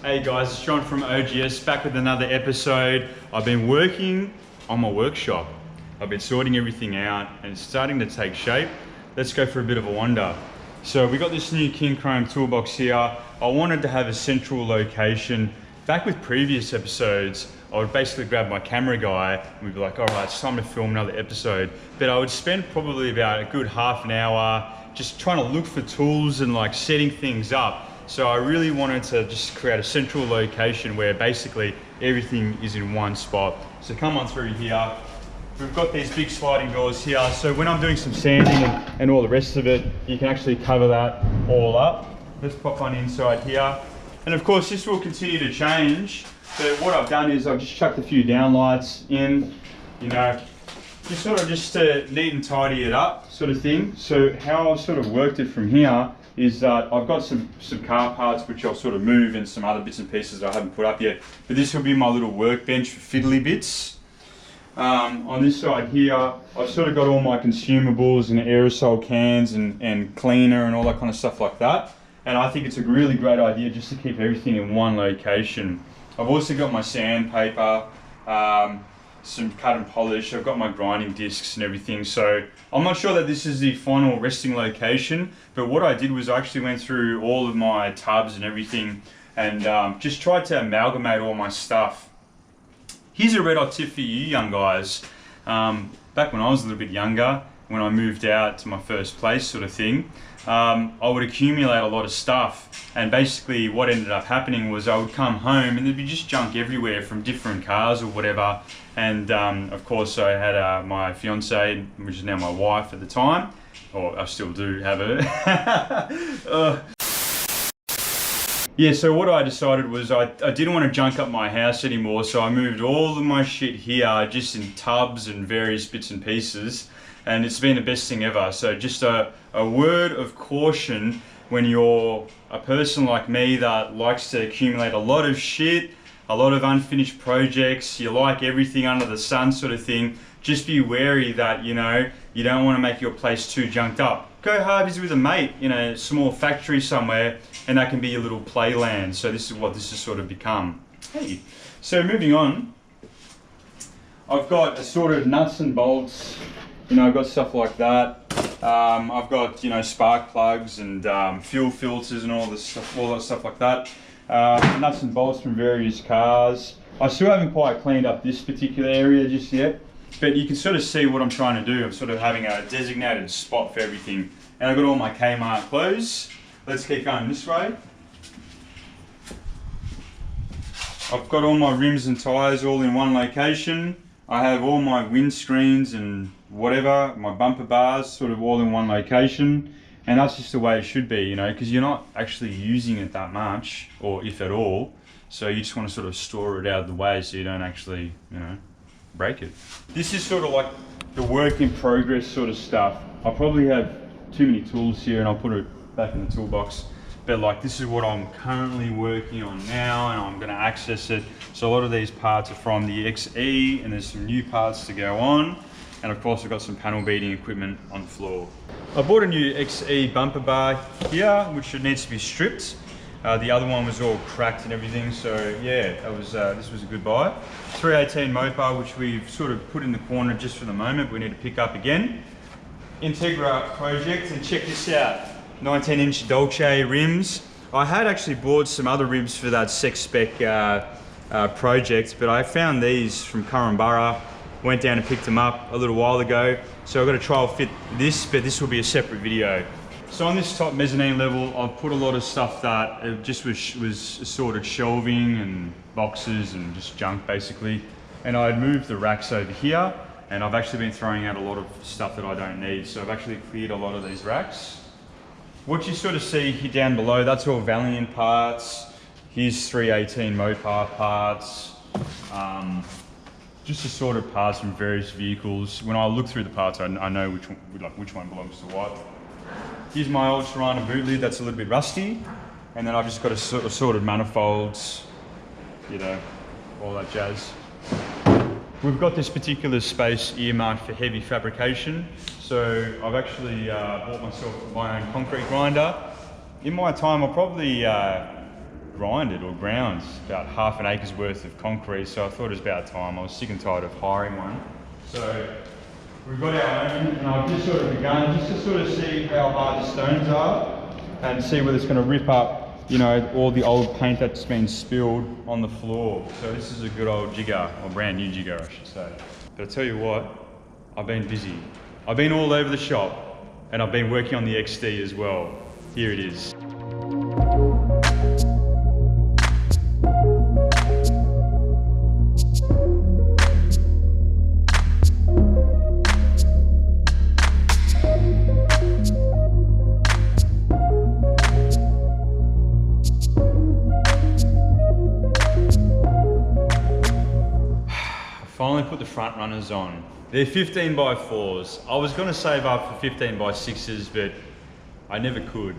Hey guys, it's John from OGS back with another episode. I've been working on my workshop. I've been sorting everything out and it's starting to take shape. Let's go for a bit of a wander. So we got this new King Chrome toolbox here. I wanted to have a central location. Back with previous episodes, I would basically grab my camera guy and we'd be like, all right, it's time to film another episode. But I would spend probably about a good half an hour just trying to look for tools and like setting things up. So I really wanted to just create a central location where basically everything is in one spot. So come on through here. We've got these big sliding doors here. So when I'm doing some sanding and all the rest of it, you can actually cover that all up. Let's pop on inside here. And of course, this will continue to change. But what I've done is I've just chucked a few downlights in, you know, just sort of just to neat and tidy it up sort of thing. So how I've sort of worked it from here is that I've got some car parts which I'll sort of move and some other bits and pieces that I haven't put up yet. But this will be my little workbench for fiddly bits. On this side here, I've sort of got all my consumables and aerosol cans and cleaner and all that kind of stuff like that. And I think it's a really great idea just to keep everything in one location. I've also got my sandpaper, some cut and polish. I've got my grinding discs and everything. So I'm not sure that this is the final resting location, but what I did was I actually went through all of my tubs and everything and just tried to amalgamate all my stuff. Here's a red hot tip for you young guys. Back when I was a little bit younger, when I moved out to my first place sort of thing, I would accumulate a lot of stuff, and basically what ended up happening was I would come home and there'd be just junk everywhere from different cars or whatever. And of course I had my fiance, which is now my wife at the time, or I still do have her. Yeah, so what I decided was I didn't want to junk up my house anymore, so I moved all of my shit here just in tubs and various bits and pieces, and it's been the best thing ever. So just a word of caution when you're a person like me that likes to accumulate a lot of shit, a lot of unfinished projects, you like everything under the sun sort of thing, just be wary that, you know, you don't want to make your place too junked up. Go harveys with a mate in a small factory somewhere, and that can be your little playland. So this is what this has sort of become. Hey, so moving on, I've got assorted nuts and bolts, you know, I've got stuff like that. I've got, you know, spark plugs and fuel filters and all that stuff like that. Nuts and bolts from various cars. I still haven't quite cleaned up this particular area just yet, but you can sort of see what I'm trying to do. I'm sort of having a designated spot for everything. And I've got all my Kmart clothes. Let's keep going this way. I've got all my rims and tyres all in one location. I have all my windscreens and whatever, my bumper bars sort of all in one location. And that's just the way it should be, you know, because you're not actually using it that much, or if at all. So you just want to sort of store it out of the way so you don't actually, you know, break it. This is sort of like the work in progress sort of stuff. I probably have too many tools here and I'll put it back in the toolbox. But like, this is what I'm currently working on now and I'm going to access it. So a lot of these parts are from the XE and there's some new parts to go on. And of course, I've got some panel beating equipment on the floor. I bought a new XE bumper bar here, which needs to be stripped. The other one was all cracked and everything, so yeah, that was this was a good buy. 318 Mopar, which we've sort of put in the corner just for the moment. We need to pick up again. Integra project, and check this out. 19-inch Dolce rims. I had actually bought some other rims for that spec project, but I found these from Currumbara. Went down and picked them up a little while ago. So I've got to trial fit this, but this will be a separate video. So on this top mezzanine level, I've put a lot of stuff that just was assorted shelving and boxes and just junk basically. And I'd moved the racks over here, and I've actually been throwing out a lot of stuff that I don't need. So I've actually cleared a lot of these racks. What you sort of see here down below, that's all Valiant parts. Here's 318 Mopar parts. Just assorted parts from various vehicles. When I look through the parts, I know which one belongs to what. Here's my old Serrano boot lid that's a little bit rusty. And then I've just got assorted manifolds, you know, all that jazz. We've got this particular space earmarked for heavy fabrication. So I've actually bought myself my own concrete grinder. In my time, I'll probably grinded or ground, about half an acre's worth of concrete. So I thought it was about time. I was sick and tired of hiring one. So we've got our own, and I've just sort of begun just to sort of see how hard the stones are and see whether it's going to rip up, you know, all the old paint that's been spilled on the floor. So this is a good old jigger, or brand new jigger, I should say. But I tell you what, I've been busy. I've been all over the shop, and I've been working on the XD as well. Here it is. Finally put the front runners on. They're 15 by 4s. I was gonna save up for 15 by 6s, but I never could.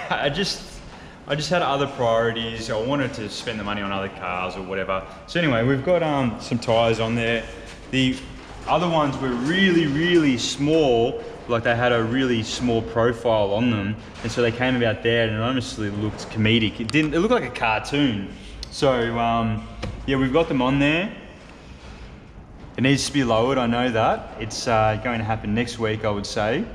I just had other priorities. I wanted to spend the money on other cars or whatever. So anyway, we've got some tires on there. The other ones were really, really small, like they had a really small profile on them. And so they came about there and it honestly looked comedic. It looked like a cartoon. So yeah, we've got them on there. It needs to be lowered, I know that. It's going to happen next week, I would say.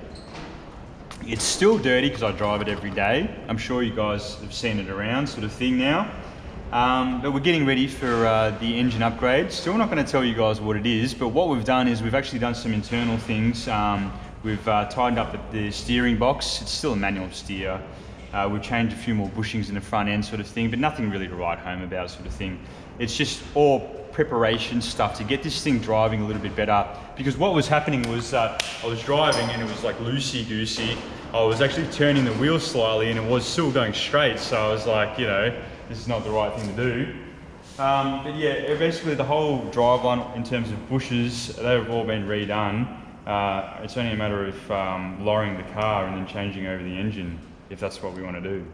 It's still dirty because I drive it every day. I'm sure you guys have seen it around, sort of thing now. But we're getting ready for the engine upgrade. Still not going to tell you guys what it is, but what we've done is we've actually done some internal things. We've tightened up the steering box. It's still a manual steer. We've changed a few more bushings in the front end, sort of thing, but nothing really to write home about, sort of thing. It's just all preparation stuff to get this thing driving a little bit better, because what was happening was I was driving and it was like loosey-goosey. I was actually turning the wheel slightly and it was still going straight, so I was like, you know, this is not the right thing to do. But yeah, basically the whole driveline in terms of bushes, they've all been redone. It's only a matter of lowering the car and then changing over the engine, if that's what we want to do.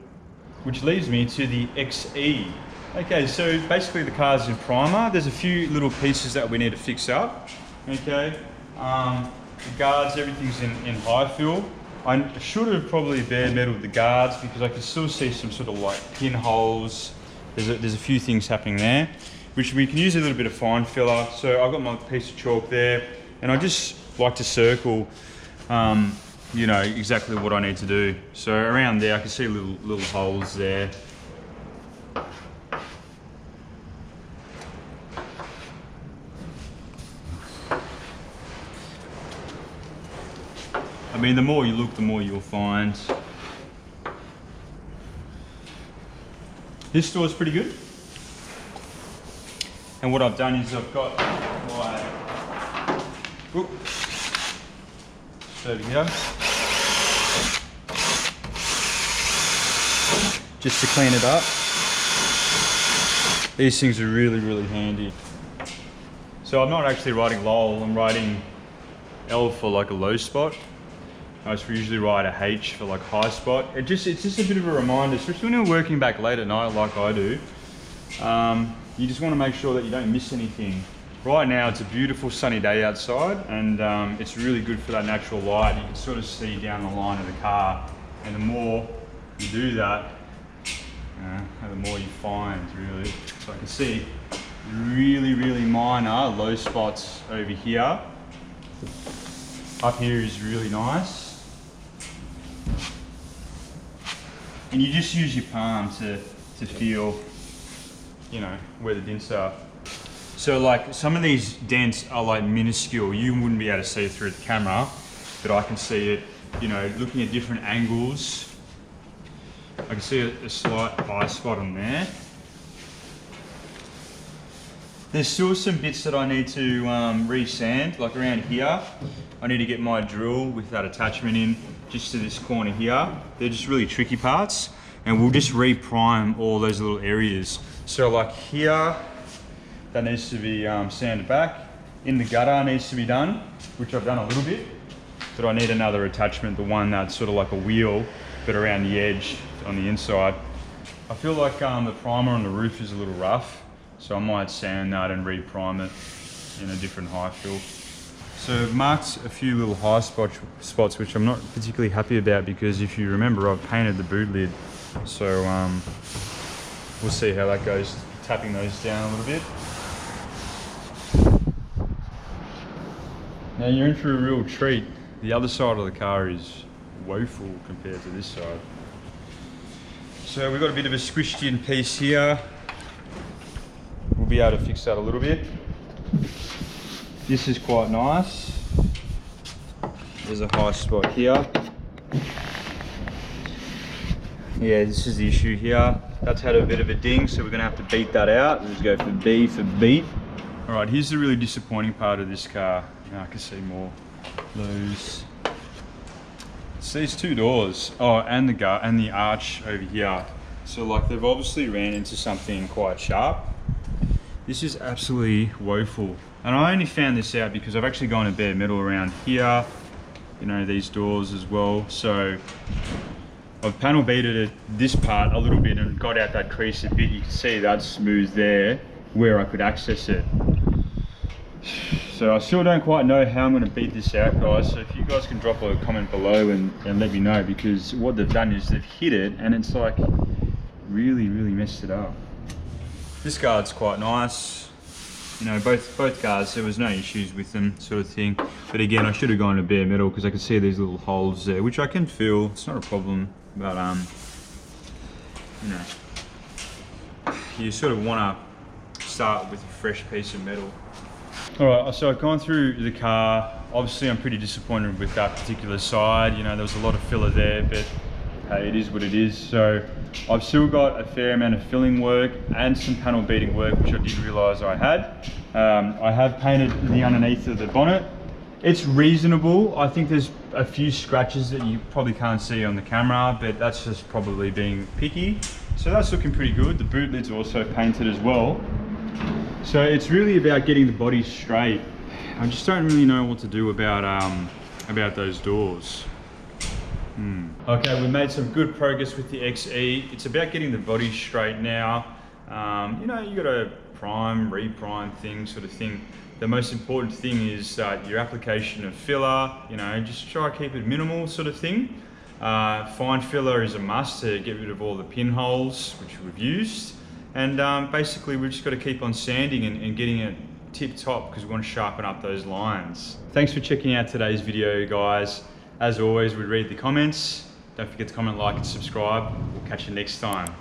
Which leads me to the XE. Okay, so basically the car's in primer. There's a few little pieces that we need to fix up. Okay, the guards, everything's in high fill. I should have probably bare metaled the guards because I can still see some sort of like pinholes. There's a few things happening there, which we can use a little bit of fine filler. So I've got my piece of chalk there, and I just like to circle, you know, exactly what I need to do. So around there, I can see little holes there. I mean, the more you look, the more you'll find. This store's pretty good. And what I've done is I've got my, over here, just to clean it up. These things are really, really handy. So I'm not actually writing LOL, I'm writing L for like a low spot. I usually write a H for like high spot. It's just a bit of a reminder, especially when you're working back late at night like I do. You just want to make sure that you don't miss anything. Right now it's a beautiful sunny day outside, and it's really good for that natural light. You can sort of see down the line of the car, and the more you do that, the more you find, really. So I can see really, really minor low spots over here. Up here is really nice. And you just use your palm to feel, you know, where the dents are. So like some of these dents are like minuscule. You wouldn't be able to see it through the camera, but I can see it, you know, looking at different angles. I can see a slight eye spot on there. There's still some bits that I need to re-sand, like around here. I need to get my drill with that attachment in just to this corner here. They're just really tricky parts, and we'll just re-prime all those little areas. So like here, that needs to be sanded back. In the gutter needs to be done, which I've done a little bit, but I need another attachment, the one that's sort of like a wheel, but around the edge on the inside. I feel like the primer on the roof is a little rough, so I might sand that and re-prime it in a different high fill. So I've marked a few little high spots which I'm not particularly happy about, because if you remember, I've painted the boot lid. So we'll see how that goes, tapping those down a little bit. Now you're in for a real treat. The other side of the car is woeful compared to this side. So we've got a bit of a squished in piece here. We'll be able to fix that a little bit. This is quite nice. There's a high spot here. Yeah, this is the issue here. That's had a bit of a ding, so we're gonna have to beat that out. Let's go for B for beat. All right, here's the really disappointing part of this car. Now I can see more loose. It's these two doors. Oh, and the arch over here. So like they've obviously ran into something quite sharp. This is absolutely woeful. And I only found this out because I've actually gone to bare metal around here, you know, these doors as well. So I've panel beated this part a little bit and got out that crease a bit. You can see that's smooth there where I could access it. So I still don't quite know how I'm going to beat this out, guys. So if you guys can drop a comment below and let me know, because what they've done is they've hit it and it's like really messed it up. This guard's quite nice. You know, both guards, there was no issues with them, sort of thing. But again, I should have gone to bare metal because I could see these little holes there, which I can feel. It's not a problem, but you know, you sort of want to start with a fresh piece of metal. All right, so I've gone through the car. Obviously, I'm pretty disappointed with that particular side. You know, there was a lot of filler there, but hey, it is what it is. So I've still got a fair amount of filling work and some panel beating work, which I did realise I had. I have painted the underneath of the bonnet. It's reasonable. I think there's a few scratches that you probably can't see on the camera, but that's just probably being picky. So that's looking pretty good. The boot lid's also painted as well. So it's really about getting the body straight. I just don't really know what to do about those doors. Okay, we made some good progress with the XE. It's about getting the body straight now. You know, you got to prime, re-prime thing, sort of thing. The most important thing is your application of filler. You know, just try to keep it minimal, sort of thing. Fine filler is a must to get rid of all the pinholes, which we've used. And basically we've just got to keep on sanding and getting it tip top because we want to sharpen up those lines. Thanks for checking out today's video, guys. As always, we read the comments. Don't forget to comment, like, and subscribe. We'll catch you next time.